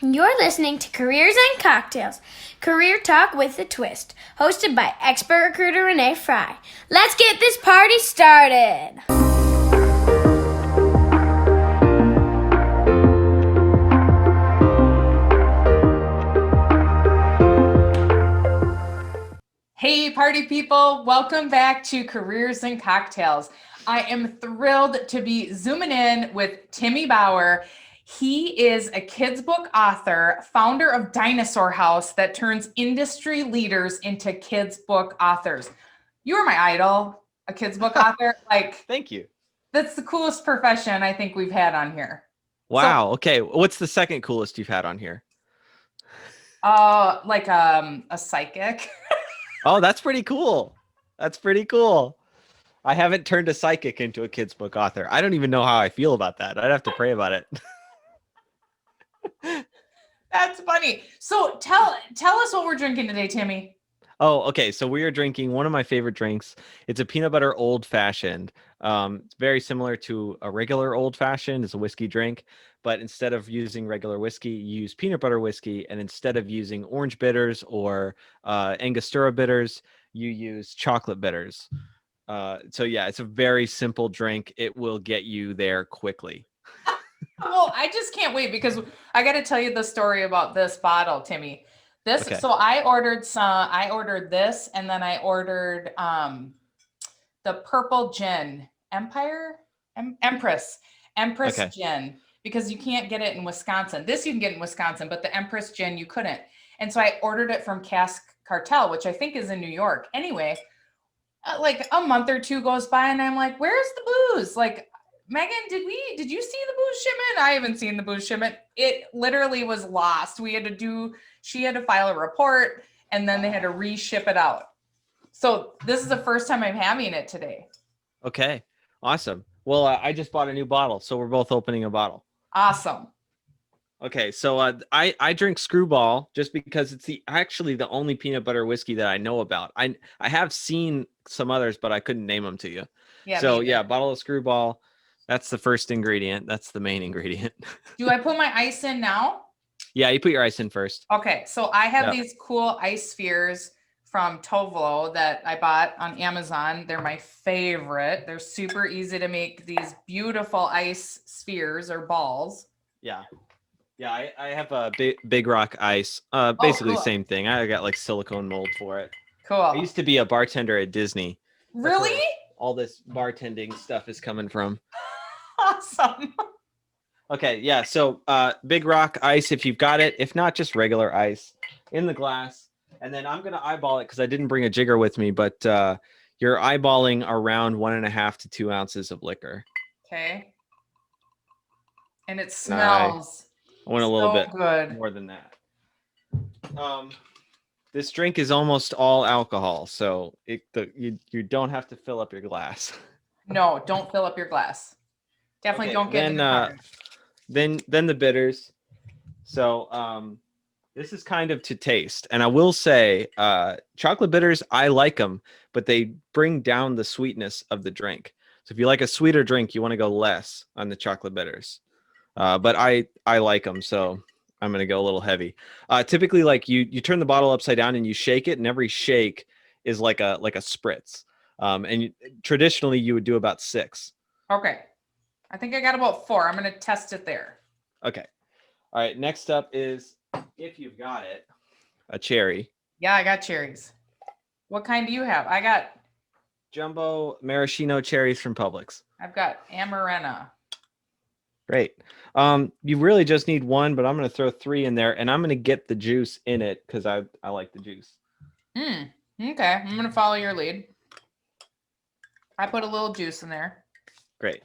You're listening to Careers and Cocktails, career talk with a twist, hosted by expert recruiter Renee Frey. Let's get this party started. Hey, party people, welcome back to Careers and Cocktails. I am thrilled to be zooming in with Timmy Bauer. He is a kids book author, founder of Dinosaur House that turns industry leaders into kids book authors. You are my idol, a kids book author. Thank you. That's the coolest profession I think we've had on here. Wow. Okay. What's the second coolest you've had on here? A psychic. Oh, that's pretty cool. That's pretty cool. I haven't turned a psychic into a kids book author. I don't even know how I feel about that. I'd have to pray about it. That's funny. So tell us what we're drinking today, Timmy. Oh, okay. So we are drinking one of my favorite drinks. It's a peanut butter old fashioned. It's very similar to a regular old fashioned. It's a whiskey drink, but instead of using regular whiskey, you use peanut butter whiskey. And instead of using orange bitters or Angostura bitters, you use chocolate bitters. So yeah, it's a very simple drink. It will get you there quickly. Well, I just can't wait because I got to tell you the story about this bottle, Timmy. Okay. So I ordered this, and then I ordered the purple gin, Empress Okay. gin, because you can't get it in Wisconsin. This you can get in Wisconsin, but the Empress gin you couldn't. And so I ordered it from Cask Cartel, which I think is in New York. Anyway, like a month or two goes by, and I'm like, "Where's the booze?" Like, Megan, did you see the booze shipment? I haven't seen the booze shipment. It literally was lost. She had to file a report, and then they had to reship it out. So this is the first time I'm having it today. Okay. Awesome. Well, I just bought a new bottle, so we're both opening a bottle. Awesome. Okay, so I drink Screwball just because it's actually the only peanut butter whiskey that I know about. I have seen some others, but I couldn't name them to you. Yeah. So yeah, bottle of Screwball. That's the first ingredient. That's the main ingredient. Do I put my ice in now? Yeah, you put your ice in first. Okay, so I have Yep. these cool ice spheres from Tovlo that I bought on Amazon. They're my favorite. They're super easy to make, these beautiful ice spheres or balls. Yeah. Yeah, I have a big rock ice. Basically cool. same thing. I got like silicone mold for it. Cool. I used to be a bartender at Disney. That's Really? where all this bartending stuff is coming from. Awesome. Okay, yeah, so big rock ice if you've got it. If not, just regular ice in the glass. And then I'm going to eyeball it because I didn't bring a jigger with me, but you're eyeballing around 1.5 to 2 ounces of liquor. Okay. And it smells I want a little so bit good. more than that. This drink is almost all alcohol, so you don't have to fill up your glass. No, don't fill up your glass. Definitely Okay, don't get in the car. Then the bitters. So this is kind of to taste, and I will say chocolate bitters, I like them, but they bring down the sweetness of the drink. So if you like a sweeter drink, you want to go less on the chocolate bitters. But I like them, so I'm gonna go a little heavy. Typically, like you turn the bottle upside down and you shake it, and every shake is like a spritz. Traditionally you would do about 6. Okay. I think I got about 4. I'm going to test it there. Okay. All right. Next up is, if you've got it, a cherry. Yeah, I got cherries. What kind do you have? I got Jumbo maraschino cherries from Publix. I've got Amarena. Great. You really just need 1, but I'm going to throw 3 in there, and I'm going to get the juice in it because I like the juice. Okay. I'm going to follow your lead. I put a little juice in there. Great.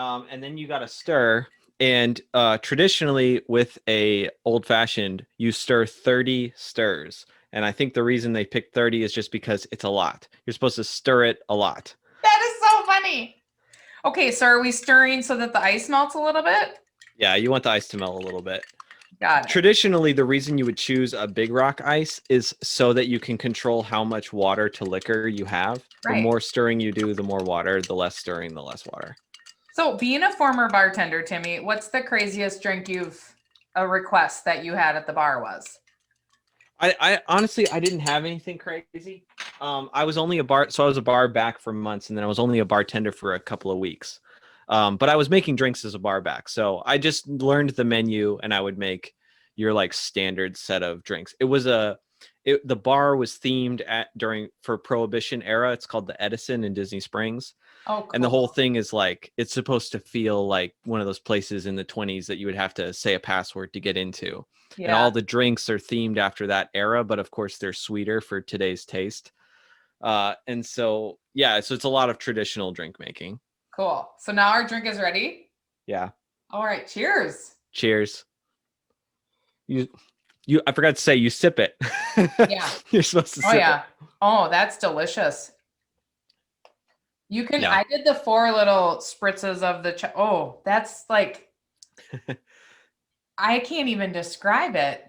And then you got to stir. And traditionally with a old fashioned, you stir 30 stirs. And I think the reason they picked 30 is just because it's a lot. You're supposed to stir it a lot. That is so funny. Okay, so are we stirring so that the ice melts a little bit? Yeah, you want the ice to melt a little bit. Got it. Traditionally, the reason you would choose a big rock ice is so that you can control how much water to liquor you have. Right. The more stirring you do, the more water. The less stirring, the less water. So being a former bartender, Timmy, what's the craziest drink you've a request that you had at the bar was? I honestly, I didn't have anything crazy. I was only so I was a bar back for months, and then I was only a bartender for a couple of weeks. But I was making drinks as a bar back, so I just learned the menu, and I would make your like standard set of drinks. The bar was themed for Prohibition era. It's called the Edison in Disney Springs. Oh, And the whole cool. thing is like, it's supposed to feel like one of those places in the 20s that you would have to say a password to get into. And Yeah, all the drinks are themed after that era, but of course they're sweeter for today's taste. And so, yeah, so it's a lot of traditional drink making. cool. So now our drink is ready. Yeah. All right, cheers. Cheers. I forgot to say, you sip it. Yeah. You're supposed to Oh sip yeah. Oh, that's delicious. You can, Yeah. I did the 4 little spritzes of the, oh, that's like, I can't even describe it.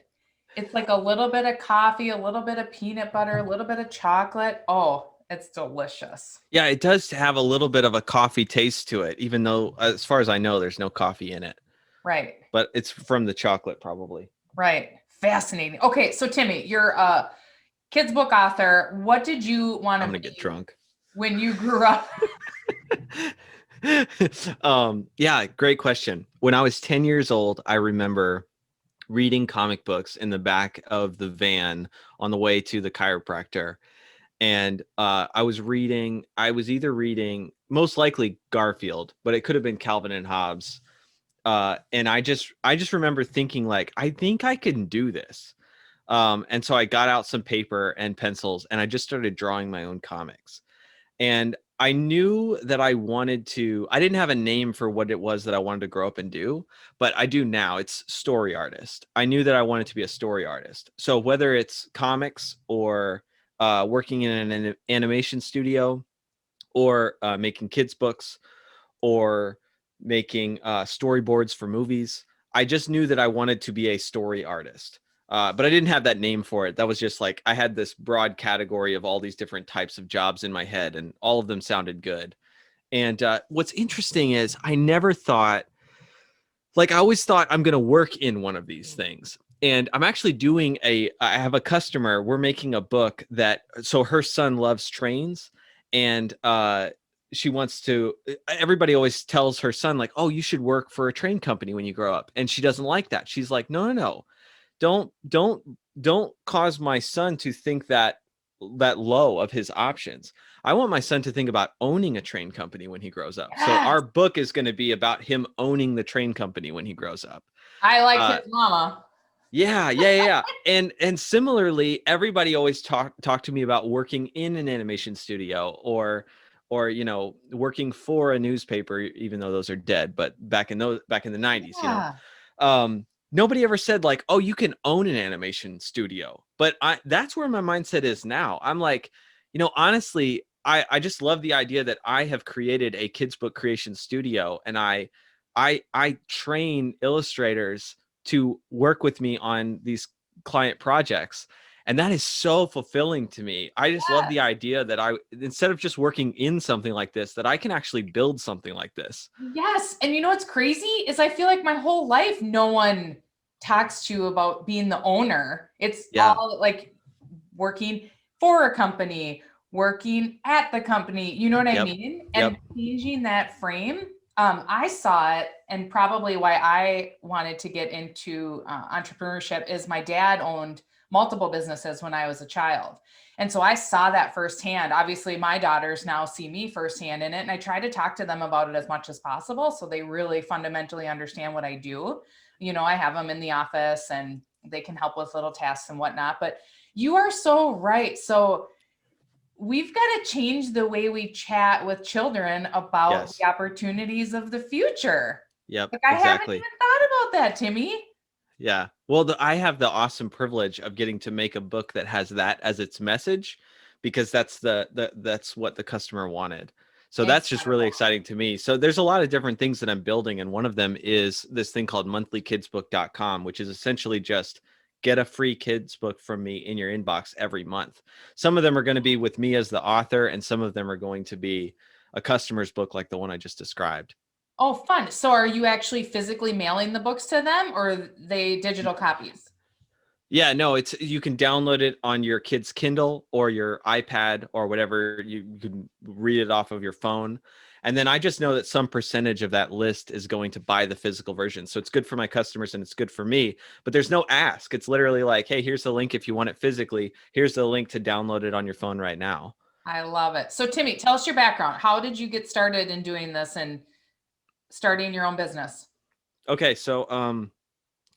It's like a little bit of coffee, a little bit of peanut butter, a little bit of chocolate. Oh, it's delicious. Yeah, it does have a little bit of a coffee taste to it, even though, as far as I know, there's no coffee in it. Right. But it's from the chocolate, probably. Right. Fascinating. Okay, so Timmy, you're a kids book author. What did you want I'm to gonna be get drunk. when you grew up? Yeah, great question. When I was 10 years old, I remember reading comic books in the back of the van on the way to the chiropractor. And I was either reading, most likely Garfield, but it could have been Calvin and Hobbes. And I just remember thinking, like, I think I can do this. And so I got out some paper and pencils, and I just started drawing my own comics. And I knew that I didn't have a name for what it was that I wanted to grow up and do, but I do now. It's story artist. I knew that I wanted to be a story artist. So whether it's comics or working in an animation studio, or making kids books, or making storyboards for movies, I just knew that I wanted to be a story artist. But I didn't have that name for it. That was just like, I had this broad category of all these different types of jobs in my head, and all of them sounded good. And what's interesting is I never thought, like, I always thought I'm going to work in one of these things. And I'm actually I have a customer, we're making a book so her son loves trains, and everybody always tells her son, like, oh, you should work for a train company when you grow up. And she doesn't like that. She's like, no, no, no. Don't cause my son to think that low of his options. I want my son to think about owning a train company when he grows up. So Yes. our book is going to be about him owning the train company when he grows up. I like Uh, his mama. yeah. And similarly, everybody always talk to me about working in an animation studio, or working for a newspaper, even though those are dead, but back in the 90s, Yeah. nobody ever said, like, oh, you can own an animation studio. But that's where my mindset is now. I'm like, honestly, I just love the idea that I have created a kids book creation studio, and I train illustrators to work with me on these client projects. And that is so fulfilling to me. I just love the idea that instead of just working in something like this, that I can actually build something like this. Yes. And you know what's crazy is I feel like my whole life, no one talks to you about being the owner. It's Yeah. all like working for a company, working at the company. You know what I Yep. mean? Yep. And changing that frame. I saw it, and probably why I wanted to get into entrepreneurship is my dad owned multiple businesses when I was a child. And so I saw that firsthand. Obviously, my daughters now see me firsthand in it, and I try to talk to them about it as much as possible so they really fundamentally understand what I do. I have them in the office and they can help with little tasks and whatnot. But you are so right. So we've got to change the way we chat with children about Yes. the opportunities of the future. Yep. Like, I haven't Exactly. even thought about that, Timmy. Yeah. Well, I have the awesome privilege of getting to make a book that has that as its message, because that's that's what the customer wanted. So that's just really Incredible. exciting to me. So there's a lot of different things that I'm building, and one of them is this thing called monthlykidsbook.com, which is essentially just get a free kids book from me in your inbox every month. Some of them are going to be with me as the author, and some of them are going to be a customer's book like the one I just described. Oh, fun. So are you actually physically mailing the books to them, or are they digital copies? Yeah, no, you can download it on your kid's Kindle or your iPad or whatever. You can read it off of your phone. And then I just know that some percentage of that list is going to buy the physical version. So it's good for my customers and it's good for me, but there's no ask. It's literally like, hey, here's the link if you want it physically. Here's the link to download it on your phone right now. I love it. So Timmy, tell us your background. How did you get started in doing this and starting your own business? Okay, so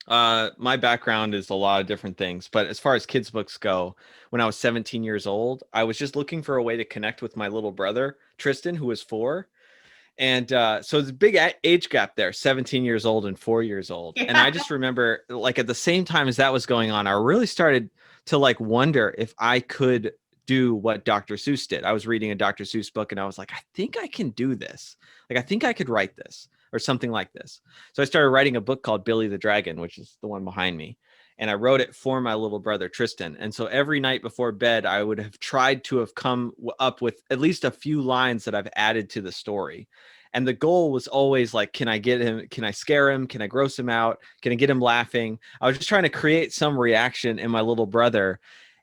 my background is a lot of different things, but as far as kids books go, when I was 17 years old, I was just looking for a way to connect with my little brother, Tristan, who was 4. And so there's a big age gap there, 17 years old and 4 years old. And I just remember, like, at the same time as that was going on, I really started to like wonder if I could do what Dr. Seuss did. I was reading a Dr. Seuss book and I was like, I think I can do this. Like, I think I could write this or something like this. So I started writing a book called Billy the Dragon, which is the one behind me. And I wrote it for my little brother, Tristan. And so every night before bed, I would have tried to have come up with at least a few lines that I've added to the story. And the goal was always like, can I get him? Can I scare him? Can I gross him out? Can I get him laughing? I was just trying to create some reaction in my little brother.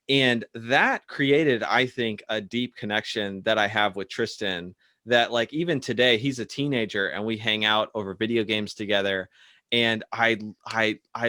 And that created, I think, a deep connection that I have with Tristan, that like even today, he's a teenager and we hang out over video games together. And I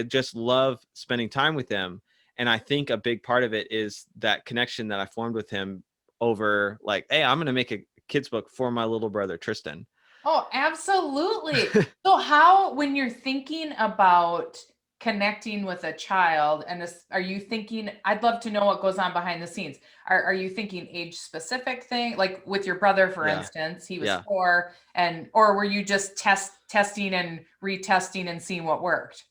just love spending time with him. And I think a big part of it is that connection that I formed with him over like, hey, I'm going to make a kids book for my little brother, Tristan. Oh, absolutely. So how, when you're thinking about connecting with a child, and this, are you thinking, I'd love to know what goes on behind the scenes. Are you thinking age specific thing? Like with your brother, for Yeah. instance, he was Yeah. 4, or were you just testing and retesting and seeing what worked?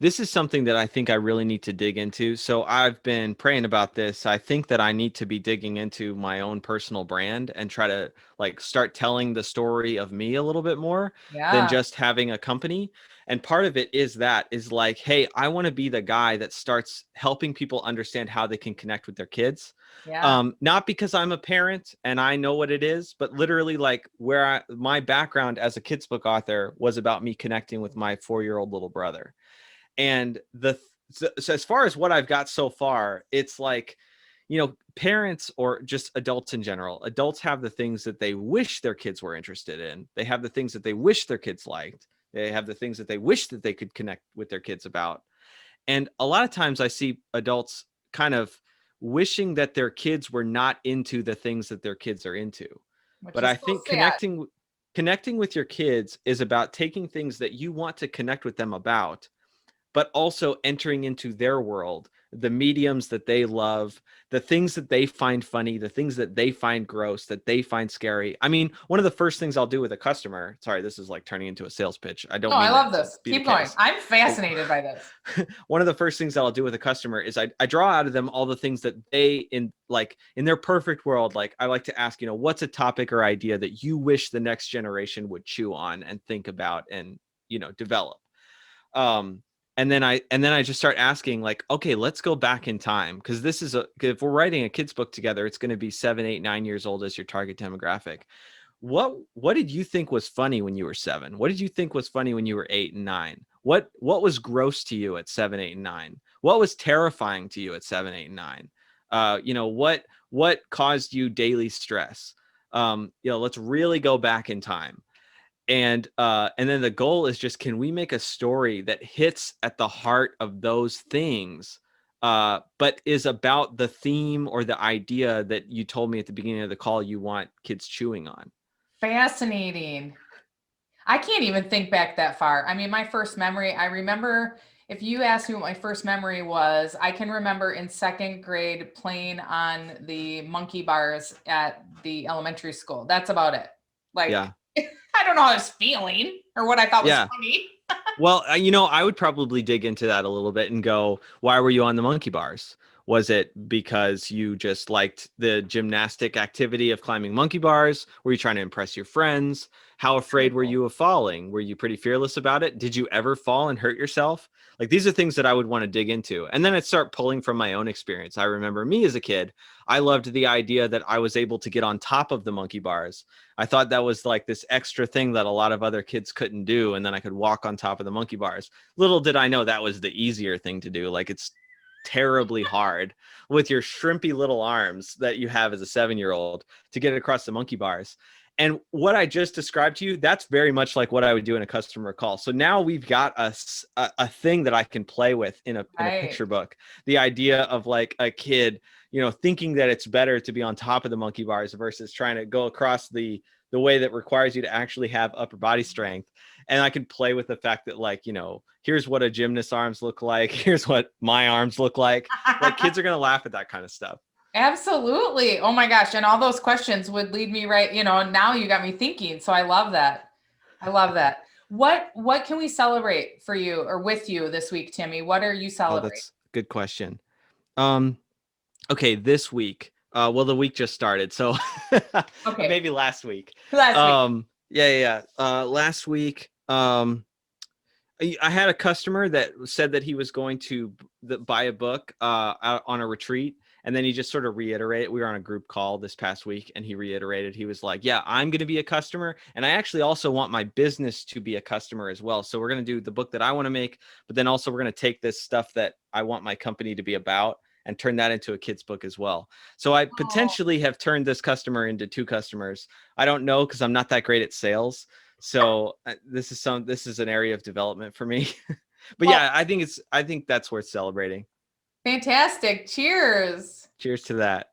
This is something that I think I really need to dig into. So I've been praying about this. I think that I need to be digging into my own personal brand and try to like start telling the story of me a little bit more than Yeah. just having a company. And part of it is like, hey, I want to be the guy that starts helping people understand how they can connect with their kids. Yeah. Not because I'm a parent and I know what it is, but literally like my background as a kids book author was about me connecting with my 4-year-old little brother. And so as far as what I've got so far, it's like, parents or just adults in general, adults have the things that they wish their kids were interested in. They have the things that they wish their kids liked. They have the things that they wish that they could connect with their kids about. And a lot of times I see adults kind of wishing that their kids were not into the things that their kids are into. Which But is I so think sad. connecting with your kids is about taking things that you want to connect with them about, but also entering into their world, the mediums that they love, the things that they find funny, the things that they find gross, that they find scary. I mean, one of the first things I'll do with a customer, sorry, this is like turning into a sales pitch. I No, don't I mean love that to this. be the Keep going. case. I'm fascinated by this. One of the first things I'll do with a customer is I draw out of them all the things that they in their perfect world, like I like to ask, what's a topic or idea that you wish the next generation would chew on and think about and, develop. Um, and then I just start asking like, okay, let's go back in time. Cause if we're writing a kid's book together, it's going to be 7, 8, 9 years old as your target demographic. What did you think was funny when you were 7? What did you think was funny when you were 8 and 9? What was gross to you at 7, 8, and 9? What was terrifying to you at 7, 8, and 9? What caused you daily stress? Let's really go back in time. And then the goal is just, can we make a story that hits at the heart of those things, but is about the theme or the idea that you told me at the beginning of the call you want kids chewing on? Fascinating. I can't even think back that far. I mean, my first memory, I remember, if you ask me what my first memory was, I can remember in 2nd grade playing on the monkey bars at the elementary school. That's about it. Like, Yeah. I don't know how I was feeling or what I thought was Yeah. funny. Well, I would probably dig into that a little bit and go, why were you on the monkey bars? Was it because you just liked the gymnastic activity of climbing monkey bars? Were you trying to impress your friends? How afraid were you of falling? Were you pretty fearless about it? Did you ever fall and hurt yourself? Like, these are things that I would want to dig into. And then I'd start pulling from my own experience. I remember me as a kid, I loved the idea that I was able to get on top of the monkey bars. I thought that was like this extra thing that a lot of other kids couldn't do. And then I could walk on top of the monkey bars. Little did I know that was the easier thing to do. Like, it's terribly hard with your shrimpy little arms that you have as a 7-year-old to get across the monkey bars. And what I just described to you, that's very much like what I would do in a customer call. So now we've got a thing that I can play with in a picture book. The idea of like a kid, thinking that it's better to be on top of the monkey bars versus trying to go across the way that requires you to actually have upper body strength. And I can play with the fact that, like, here's what a gymnast's arms look like. Here's what my arms look like. Like, kids are going to laugh at that kind of stuff. Absolutely. Oh my gosh. And all those questions would lead me right, now you got me thinking. So I love that. What can we celebrate for you or with you this week, Timmy? What are you celebrating? Oh, that's a good question. Okay, this week. Well, the week just started, so okay. Maybe last week. Last week. Last week, I had a customer that said that he was going to buy a book out on a retreat. And then he just sort of reiterated, we were on a group call this past week, and he reiterated, he was like, yeah, I'm going to be a customer. And I actually also want my business to be a customer as well. So we're going to do the book that I want to make, but then also we're going to take this stuff that I want my company to be about and turn that into a kid's book as well. So I potentially have turned this customer into 2 customers. I don't know, because I'm not that great at sales. So this is an area of development for me. But yeah, I think that's worth celebrating. Fantastic. Cheers. Cheers to that.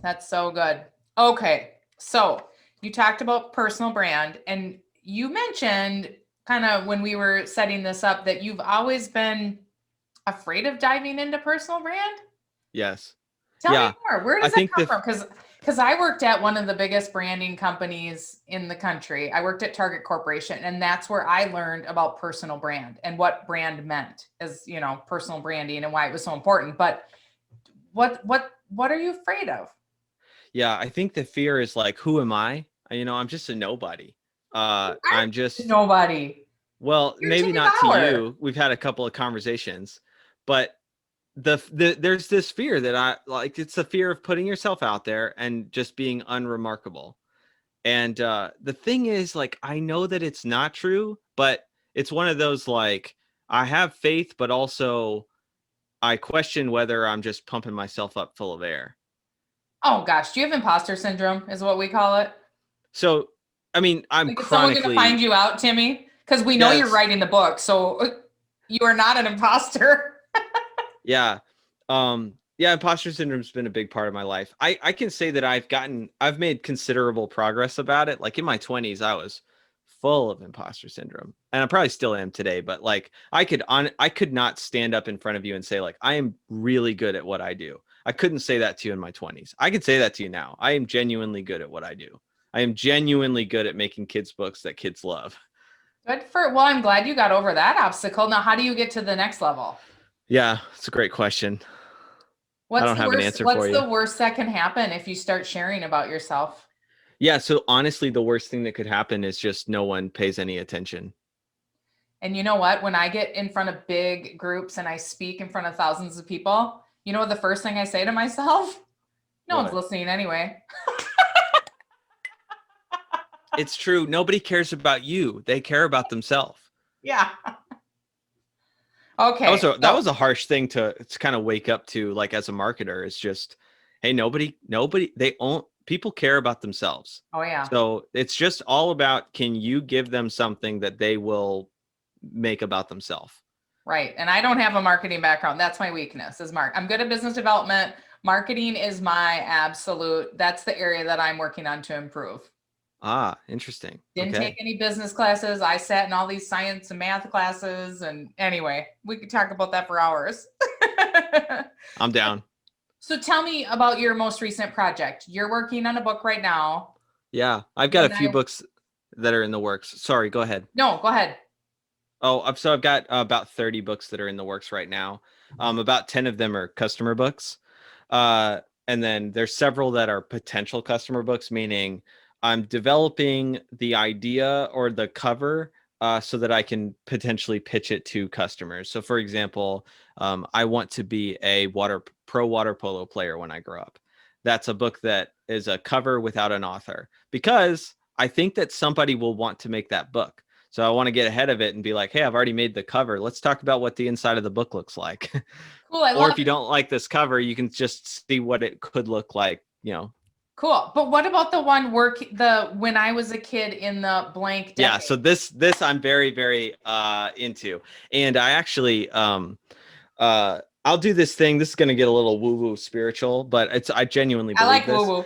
That's so good. Okay. So you talked about personal brand, and you mentioned kind of when we were setting this up that you've always been afraid of diving into personal brand. Yes. Tell me more. Where does that come from? Because I worked at one of the biggest branding companies in the country. I worked at Target Corporation, and that's where I learned about personal brand and what brand meant as, personal branding and why it was so important. But what are you afraid of? Yeah, I think the fear is like, who am I? I'm just a nobody. I'm just nobody. Well, You're maybe Timmy not Bauer. to you. We've had a couple of conversations, but there's this fear that it's the fear of putting yourself out there and just being unremarkable. And the thing is, like, I know that it's not true, but it's one of those, like, I have faith, but also I question whether I'm just pumping myself up full of air. Oh gosh, do you have imposter syndrome is what we call it? So, I mean, I'm like, chronically... Is someone going to find you out, Timmy? Because we know you're writing the book, so you are not an imposter. Yeah. Imposter syndrome's been a big part of my life. I can say that I've made considerable progress about it. Like, in my 20s, I was full of imposter syndrome, and I probably still am today, but like, I could not stand up in front of you and say, like, I am really good at what I do. I couldn't say that to you in my 20s. I could say that to you now. I am genuinely good at what I do. I am genuinely good at making kids books that kids love. Well, I'm glad you got over that obstacle. Now, how do you get to the next level? Yeah, it's a great question. I don't have an answer for you. What's the worst that can happen if you start sharing about yourself? Yeah, so honestly, the worst thing that could happen is just no one pays any attention. And you know what? When I get in front of big groups and I speak in front of thousands of people, you know what the first thing I say to myself? No one's listening anyway. It's true. Nobody cares about you. They care about themselves. Yeah. Okay. That was a harsh thing to kind of wake up to, like, as a marketer. It's just, hey, people care about themselves. Oh yeah. So it's just all about, can you give them something that they will make about themselves? Right. And I don't have a marketing background. That's my weakness is I'm good at business development. Marketing is that's the area that I'm working on to improve. Ah, interesting. Didn't take any business classes. I sat in all these science and math classes. And anyway, we could talk about that for hours. I'm down. So tell me about your most recent project. You're working on a book right now. Yeah, I've got a few books that are in the works. Sorry, go ahead. No, go ahead. So I've got about 30 books that are in the works right now. About 10 of them are customer books. Uh, and then there's several that are potential customer books, meaning I'm developing the idea or the cover so that I can potentially pitch it to customers. So, for example, I want to be a pro water polo player when I grow up. That's a book that is a cover without an author because I think that somebody will want to make that book. So I want to get ahead of it and be like, hey, I've already made the cover. Let's talk about what the inside of the book looks like. Cool. I Or love if you it. don't like this cover, you can just see what it could look like, Cool. But what about the one when I was a kid in the blank decade? Yeah, so this I'm very, very into. And I actually I'll do this thing. This is gonna get a little woo-woo spiritual, but I genuinely I believe like this. woo-woo.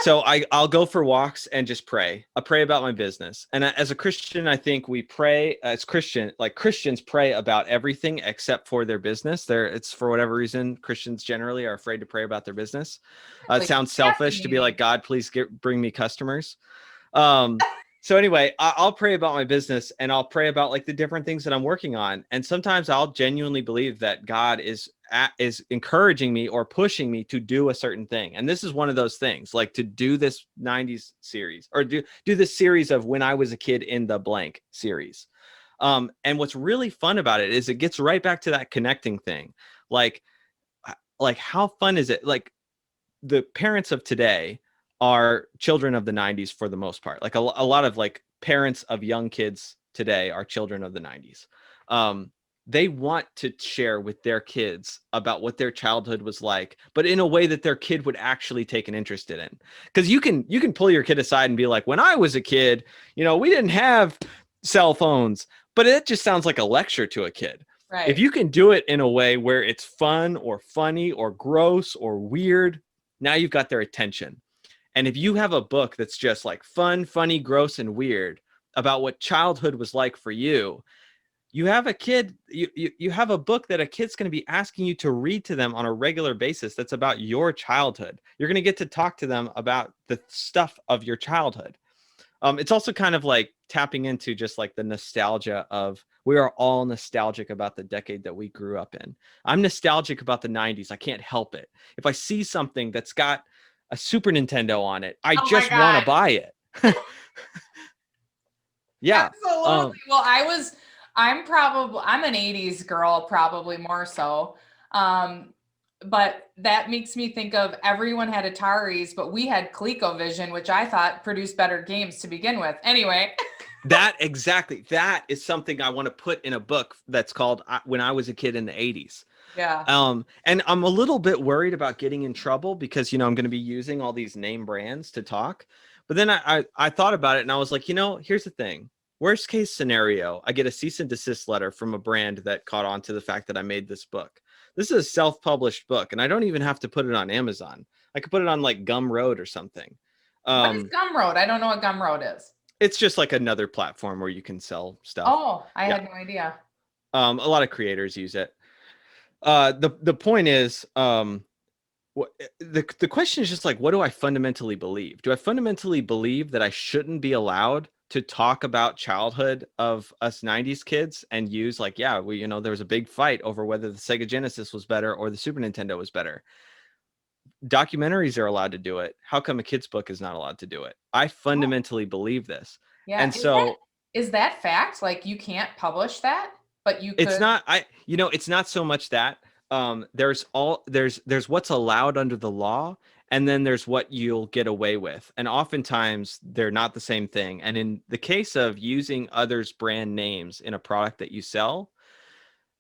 So I'll go for walks and just pray. I pray about my business. And as a Christian, I think we pray as Christians pray about everything except for their business. It's for whatever reason, Christians generally are afraid to pray about their business. It sounds selfish to be like, God, please bring me customers. So anyway, I'll pray about my business and I'll pray about like the different things that I'm working on. And sometimes I'll genuinely believe that God is encouraging me or pushing me to do a certain thing. And this is one of those things, like to do this 90s series or do this series of when I was a kid in the blank series. And what's really fun about it is it gets right back to that connecting thing. Like how fun is it? Like the parents of today are children of the 90s for the most part. Like a lot of like parents of young kids today are children of the 90s. They want to share with their kids about what their childhood was like, but in a way that their kid would actually take an interest in. Because you can pull your kid aside and be like, when I was a kid, we didn't have cell phones, but it just sounds like a lecture to a kid. Right. If you can do it in a way where it's fun or funny or gross or weird, now you've got their attention. And if you have a book that's just like fun, funny, gross, and weird about what childhood was like for you, you have a kid, you have a book that a kid's going to be asking you to read to them on a regular basis that's about your childhood. You're going to get to talk to them about the stuff of your childhood. It's also kind of like tapping into just like the nostalgia of, we are all nostalgic about the decade that we grew up in. I'm nostalgic about the 90s. I can't help it. If I see something that's got a Super Nintendo on it, I just want to buy it. Yeah. Absolutely. Well, I'm an 80s girl, probably more so. But that makes me think of everyone had Ataris, but we had ColecoVision, which I thought produced better games to begin with. Anyway. That is something I want to put in a book that's called When I Was a Kid in the 80s. Yeah. And I'm a little bit worried about getting in trouble because, I'm going to be using all these name brands to talk. But then I thought about it and I was like, here's the thing. Worst case scenario, I get a cease and desist letter from a brand that caught on to the fact that I made this book. This is a self-published book and I don't even have to put it on Amazon. I could put it on like Gumroad or something. What is Gumroad? I don't know what Gumroad is. It's just like another platform where you can sell stuff. Oh, I had no idea. A lot of creators use it. The point is, the question is just like, what do I fundamentally believe? Do I fundamentally believe that I shouldn't be allowed to talk about childhood of us 90s kids and use like, there was a big fight over whether the Sega Genesis was better or the Super Nintendo was better. Documentaries are allowed to do it. How come a kid's book is not allowed to do it? I fundamentally believe this. Yeah. And so is that fact? Like you can't publish that, but you could. It's not, it's not so much that there's what's allowed under the law, and then there's what you'll get away with. And oftentimes they're not the same thing. And in the case of using others' brand names in a product that you sell,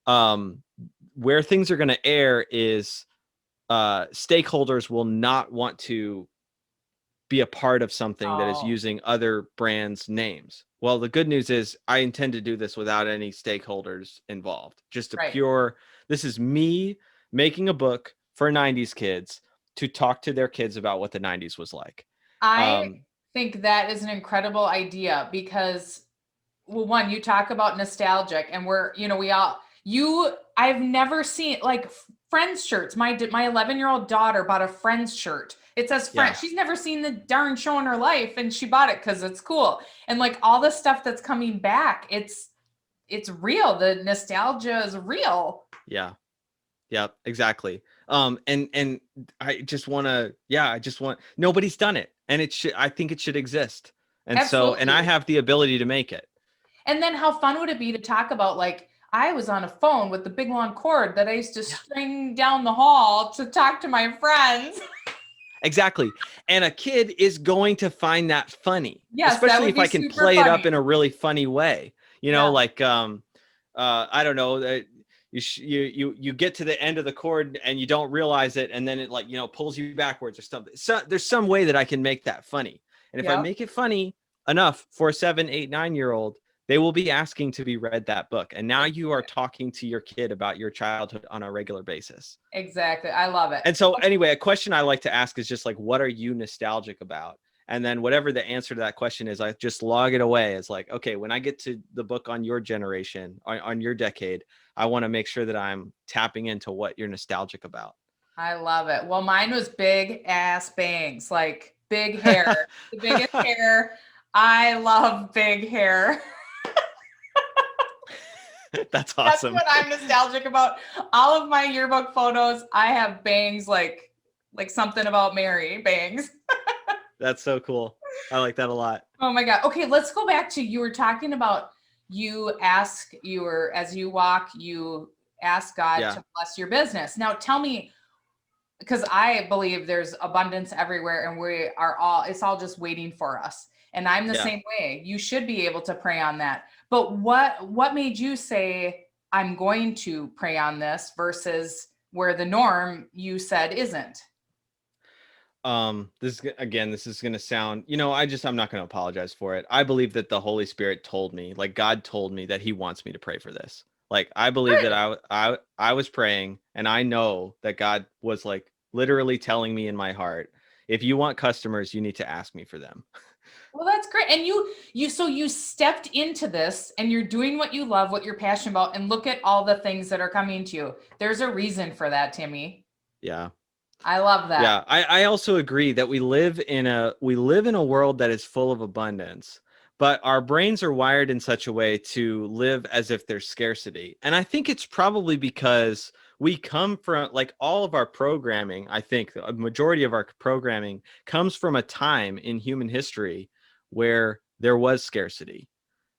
where things are going to err is stakeholders will not want to be a part of something that is using other brands' names. Well, the good news is I intend to do this without any stakeholders involved. Just this is me making a book for 90s kids to talk to their kids about what the 90s was like. I think that is an incredible idea because, well, one, you talk about nostalgic and I've never seen like Friends shirts. My 11-year-old daughter bought a Friends shirt. It says Friends. Yeah. She's never seen the darn show in her life and she bought it because it's cool. And like all the stuff that's coming back, it's it's real. The nostalgia is real. Yeah. Yeah, exactly. And I just want to, nobody's done it. And I think it should exist. And so, and I Absolutely. have the ability to make it. And then how fun would it be to talk about, like, I was on a phone with the big long cord that I used to string down the hall to talk to my friends. Exactly. And a kid is going to find that funny, Yes, that especially would if be I can super play it up funny. in a really funny way. Yeah. Like I don't know, you get to the end of the chord and you don't realize it, and then it, like, pulls you backwards or something. So there's some way that I can make that funny. And if I Yeah. make it funny enough for a 7, 8, 9-year-old, they will be asking to be read that book. And now you are talking to your kid about your childhood on a regular basis. Exactly. I love it. And so anyway, a question I like to ask is just like, what are you nostalgic about? And then whatever the answer to that question is, I just log it away as like, okay, when I get to the book on your generation, on your decade, I want to make sure that I'm tapping into what you're nostalgic about. I love it. Well, mine was big ass bangs, like big hair, the biggest hair. I love big hair. That's That's awesome. what I'm nostalgic about. All of my yearbook photos, I have bangs like something about Mary bangs. That's so cool. I like that a lot. Oh my God. Okay, let's go back to, you were talking about, as you walk, you ask God to bless your business. Now tell me, because I believe there's abundance everywhere and it's all just waiting for us. And I'm the same way. You should be able to pray on that. But what made you say, I'm going to pray on this, versus where the norm you said isn't? This is going to sound, I'm not going to apologize for it. I believe that the Holy Spirit told me, like God told me that he wants me to pray for this. Like, I believe that I was praying, and I know that God was like literally telling me in my heart, if you want customers, you need to ask me for them. Well, that's great. And you stepped into this, and you're doing what you love, what you're passionate about, and look at all the things that are coming to you. There's a reason for that, Timmy. Yeah. I love that. Yeah. I also agree that we live in a world that is full of abundance, but our brains are wired in such a way to live as if there's scarcity. And I think it's probably because we come from, like, all of our programming, I think a majority of our programming comes from a time in human history where there was scarcity.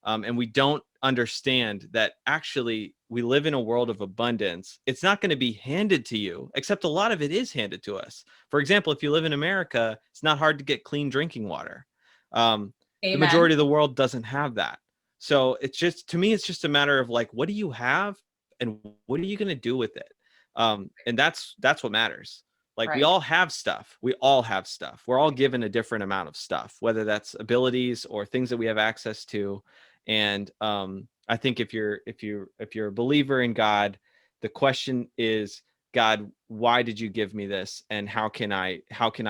And we don't understand that actually we live in a world of abundance. It's not going to be handed to you, except a lot of it is handed to us. For example, if you live in America, it's not hard to get clean drinking water. The majority of the world doesn't have that. So it's just, to me, it's just a matter of like, what do you have and what are you going to do with it? And that's what matters. Like, we all have stuff. We all have stuff. We're all given a different amount of stuff, whether that's abilities or things that we have access to. And I think if you're a believer in God, the question is, God, why did you give me this, and how can I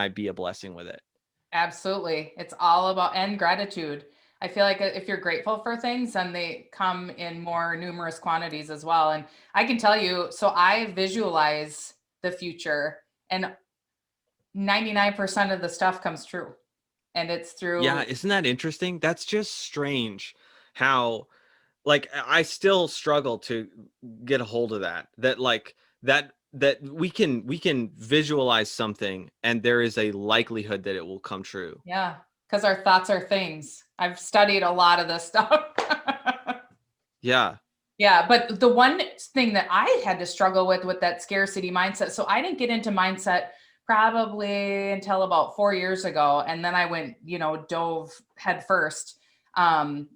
be a blessing with it? Absolutely. It's all about, and gratitude. I feel like if you're grateful for things, then they come in more numerous quantities as well. And I can tell you, so I visualize the future, and 99% of the stuff comes true. And it's through. Yeah, isn't that interesting? That's just strange how, like, I still struggle to get a hold of that like that we can visualize something and there is a likelihood that it will come true. Yeah, because our thoughts are things. I've studied a lot of this stuff. Yeah. Yeah, but the one thing that I had to struggle with that scarcity mindset. So I didn't get into mindset probably until about 4 years ago. And then I went, dove head first. And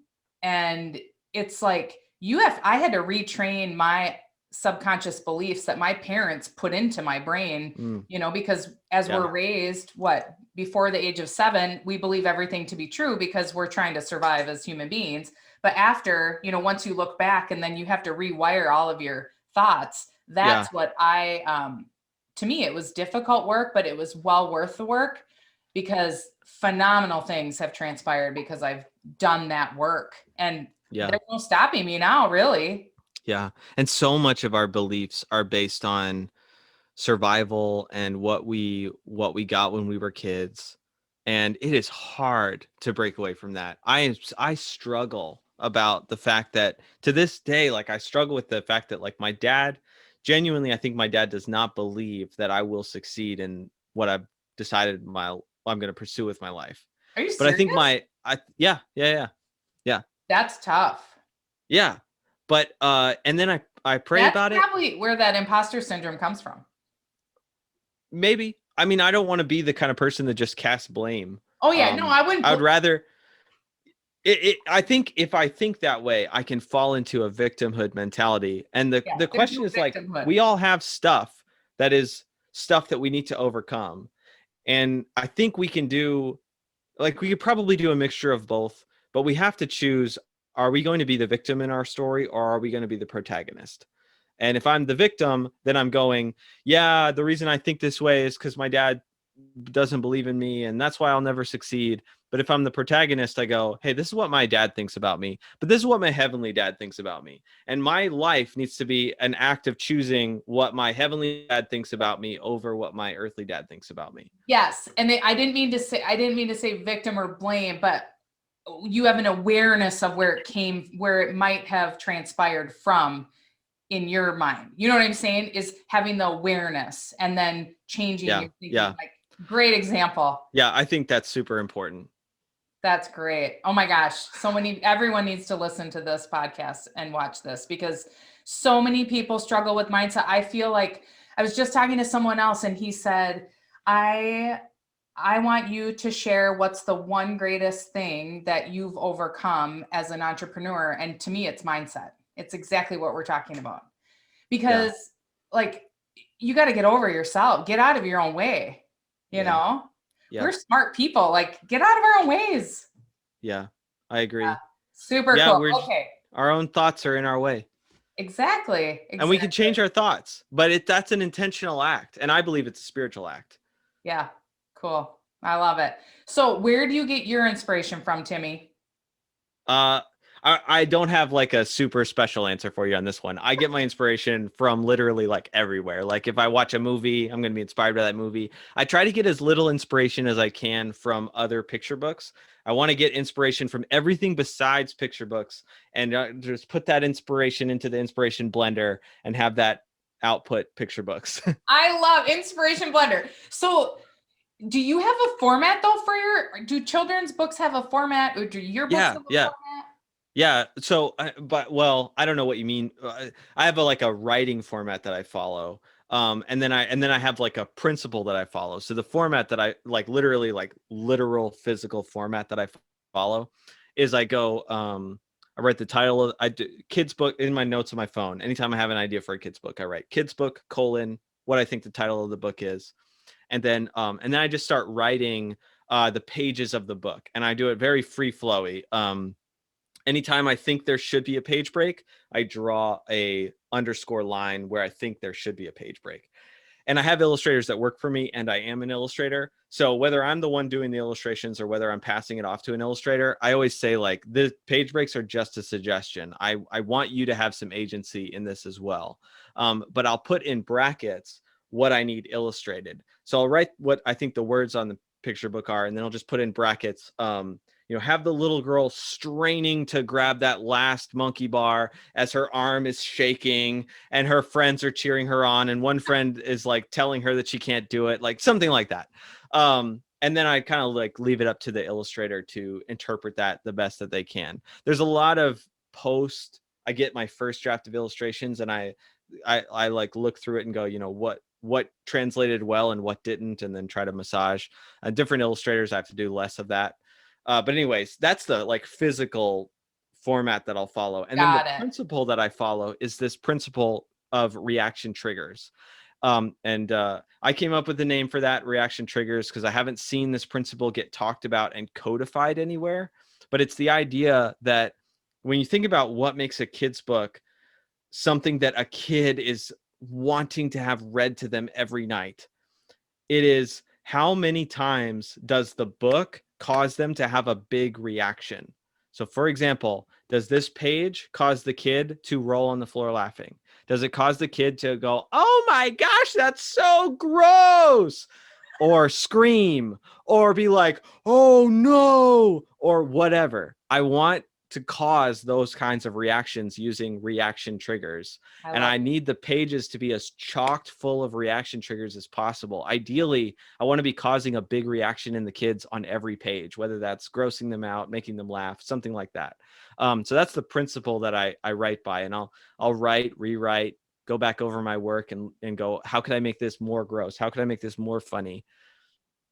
it's like, I had to retrain my subconscious beliefs that my parents put into my brain, because as we're raised, before the age of 7, we believe everything to be true because we're trying to survive as human beings. But after, once you look back and then you have to rewire all of your thoughts, that's what to me, it was difficult work, but it was well worth the work, because phenomenal things have transpired because I've done that work, and there's no stopping me now, really. Yeah. And so much of our beliefs are based on survival and what we got when we were kids. And it is hard to break away from that. I struggle about the fact that to this day, like I struggle with the fact that like my dad, genuinely, I think my dad does not believe that I will succeed in what I've decided I'm going to pursue with my life. Are you But I serious? think yeah. That's tough. Yeah. But and then I pray That's about it. probably where that imposter syndrome comes from. Maybe. I mean, I don't want to be the kind of person that just casts blame. Oh yeah, no, I wouldn't. I would rather I think if I think that way, I can fall into a victimhood mentality. And the question is like, we all have stuff that we need to overcome. And I think we can do, like, we could probably do a mixture of both, but we have to choose, are we going to be the victim in our story, or are we going to be the protagonist? And if I'm the victim, then I'm going, yeah, the reason I think this way is because my dad doesn't believe in me, and that's why I'll never succeed. But if I'm the protagonist, I go, hey, this is what my dad thinks about me, but this is what my heavenly dad thinks about me. And my life needs to be an act of choosing what my heavenly dad thinks about me over what my earthly dad thinks about me. Yes. And I didn't mean to say victim or blame, but you have an awareness of where it might have transpired from in your mind. You know what I'm saying? Is having the awareness and then changing your thinking. Yeah. Like, great example. Yeah, I think that's super important. That's great. Oh my gosh. Everyone needs to listen to this podcast and watch this, because so many people struggle with mindset. I feel like I was just talking to someone else and he said, I want you to share what's the one greatest thing that you've overcome as an entrepreneur. And to me, it's mindset. It's exactly what we're talking about, because like, you got to get over yourself, get out of your own way, you know? We're smart people. Like, get out of our own ways. Yeah, I agree. Super cool. Okay. Our own thoughts are in our way. Exactly. And we can change our thoughts, but that's an intentional act. And I believe it's a spiritual act. Yeah. Cool. I love it. So where do you get your inspiration from, Timmy? I don't have like a super special answer for you on this one. I get my inspiration from literally like everywhere. Like if I watch a movie, I'm going to be inspired by that movie. I try to get as little inspiration as I can from other picture books. I want to get inspiration from everything besides picture books, and just put that inspiration into the inspiration blender and have that output picture books. I love Inspiration Blender. So do you have a format though do children's books have a format, or do your books have a format? Yeah. So, I don't know what you mean. I have a writing format that I follow. And then I have like a principle that I follow. So the format that I literally literal physical format that I follow is I go, I write the title of, kids book in my notes on my phone. Anytime I have an idea for a kids book, I write kids book : what I think the title of the book is. And then I just start writing the pages of the book, and I do it very free flowy. Anytime I think there should be a page break, I draw a underscore line where I think there should be a page break. And I have illustrators that work for me, and I am an illustrator. So whether I'm the one doing the illustrations or whether I'm passing it off to an illustrator, I always say the page breaks are just a suggestion. I want you to have some agency in this as well. But I'll put in brackets what I need illustrated. So I'll write what I think the words on the picture book are, and then I'll just put in brackets, have the little girl straining to grab that last monkey bar as her arm is shaking and her friends are cheering her on. And one friend is telling her that she can't do it, something like that. And then I kind of leave it up to the illustrator to interpret that the best that they can. There's a lot of I get my first draft of illustrations, and I look through it and go, what translated well and what didn't, and then try to massage. Different illustrators, I have to do less of that. But anyways, that's the physical format that I'll follow. And then the principle that I follow is this principle of reaction triggers. I came up with the name for that, reaction triggers, because I haven't seen this principle get talked about and codified anywhere. But it's the idea that when you think about what makes a kid's book something that a kid is wanting to have read to them every night, it is how many times does the book cause them to have a big reaction? So for example, does this page cause the kid to roll on the floor laughing? Does it cause the kid to go, oh my gosh, that's so gross, or scream, or be like, oh no, or whatever? I want to cause those kinds of reactions using reaction triggers. And I need the pages to be as chocked full of reaction triggers as possible. Ideally, I want to be causing a big reaction in the kids on every page, whether that's grossing them out, making them laugh, something like that. So that's the principle that I write by, and I'll write, rewrite, go back over my work and go, how could I make this more gross? How could I make this more funny?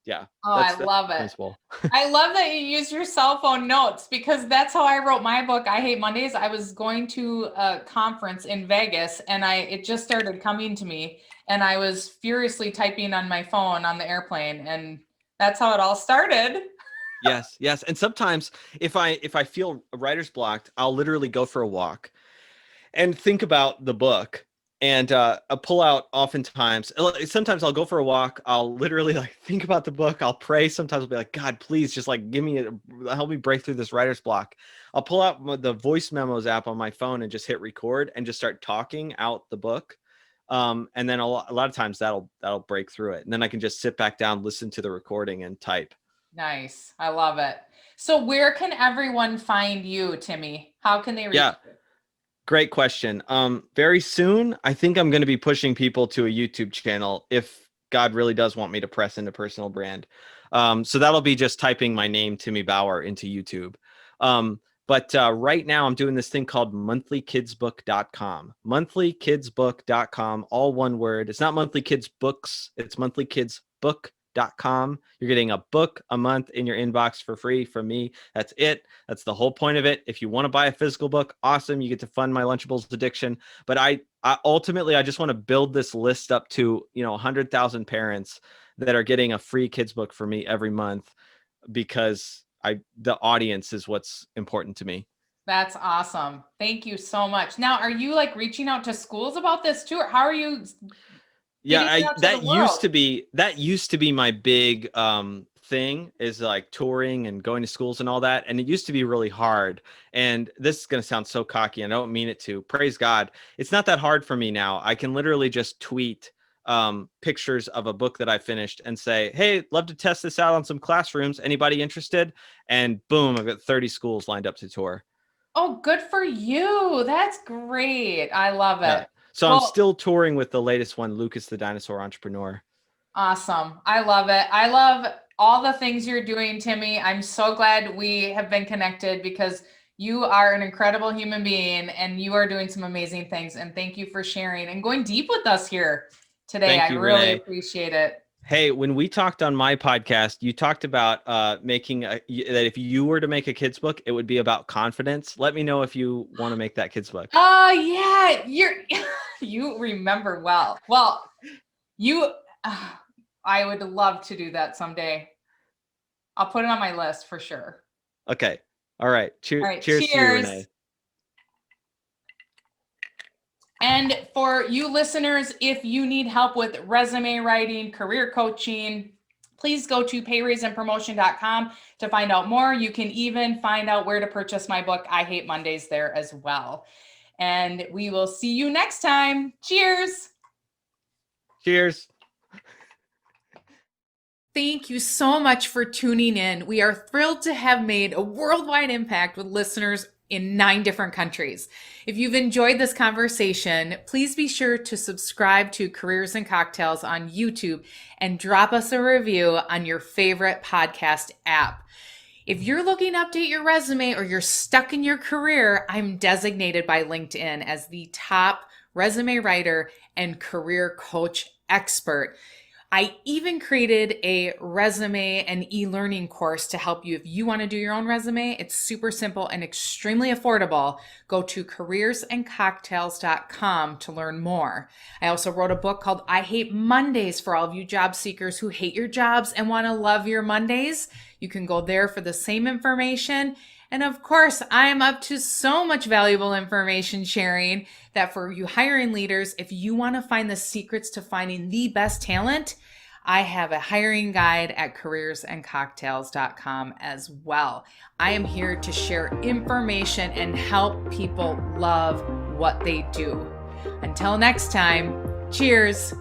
Yeah. Oh, I love it. Principle. I love that you use your cell phone notes, because that's how I wrote my book, I Hate Mondays. I was going to a conference in Vegas and it just started coming to me, and I was furiously typing on my phone on the airplane, and that's how it all started. Yes. And sometimes if I feel writer's blocked, I'll literally go for a walk and think about the book. And I'll pull out, oftentimes, sometimes I'll go for a walk. I'll literally like think about the book. I'll pray. Sometimes I'll be like, God, please just like help me break through this writer's block. I'll pull out the voice memos app on my phone and just hit record and just start talking out the book. And then a lot of times that'll break through it. And then I can just sit back down, listen to the recording and type. Nice. I love it. So where can everyone find you, Timmy? How can they reach you? Great question. Very soon, I think I'm going to be pushing people to a YouTube channel if God really does want me to press into personal brand. So that'll be just typing my name, Timmy Bauer, into YouTube. But right now I'm doing this thing called monthlykidsbook.com. Monthlykidsbook.com, all one word. It's not Monthly Kids Books. It's monthlykidsbook.com. You're getting a book a month in your inbox for free from me. That's it. That's the whole point of it. If you want to buy a physical book, awesome. You get to fund my Lunchables addiction. But I ultimately, I just want to build this list up to, 100,000 parents that are getting a free kids book for me every month, because the audience is what's important to me. That's awesome. Thank you so much. Now, are you like reaching out to schools about this too, or how are you? That used to be my big thing, is like touring and going to schools and all that. And it used to be really hard. And this is going to sound so cocky, and I don't mean it to. Praise God. It's not that hard for me now. I can literally just tweet pictures of a book that I finished and say, hey, love to test this out on some classrooms. Anybody interested? And boom, I've got 30 schools lined up to tour. Oh, good for you. That's great. I love it. Yeah. So I'm still touring with the latest one, Lucas the Dinosaur Entrepreneur. Awesome. I love it. I love all the things you're doing, Timmy. I'm so glad we have been connected, because you are an incredible human being and you are doing some amazing things. And thank you for sharing and going deep with us here today. I really Renee. appreciate it. Hey, when we talked on my podcast, you talked about that if you were to make a kid's book, it would be about confidence. Let me know if you want to make that kid's book. Oh, yeah. You remember well. Well, I would love to do that someday. I'll put it on my list for sure. Okay. All right. Cheers to you, Renee. And for you listeners, if you need help with resume writing, career coaching, please go to payraiseandpromotion.com to find out more. You can even find out where to purchase my book, I Hate Mondays, there as well. And we will see you next time. Cheers. Cheers. Thank you so much for tuning in. We are thrilled to have made a worldwide impact with listeners in 9 different countries. If you've enjoyed this conversation, please be sure to subscribe to Careers and Cocktails on YouTube and drop us a review on your favorite podcast app. If you're looking to update your resume or you're stuck in your career, I'm designated by LinkedIn as the top resume writer and career coach expert. I even created a resume and e-learning course to help you if you want to do your own resume. It's super simple and extremely affordable. Go to careersandcocktails.com to learn more. I also wrote a book called I Hate Mondays for all of you job seekers who hate your jobs and want to love your Mondays. You can go there for the same information. And of course, I am up to so much valuable information sharing that for you hiring leaders, if you want to find the secrets to finding the best talent, I have a hiring guide at careersandcocktails.com as well. I am here to share information and help people love what they do. Until next time, cheers.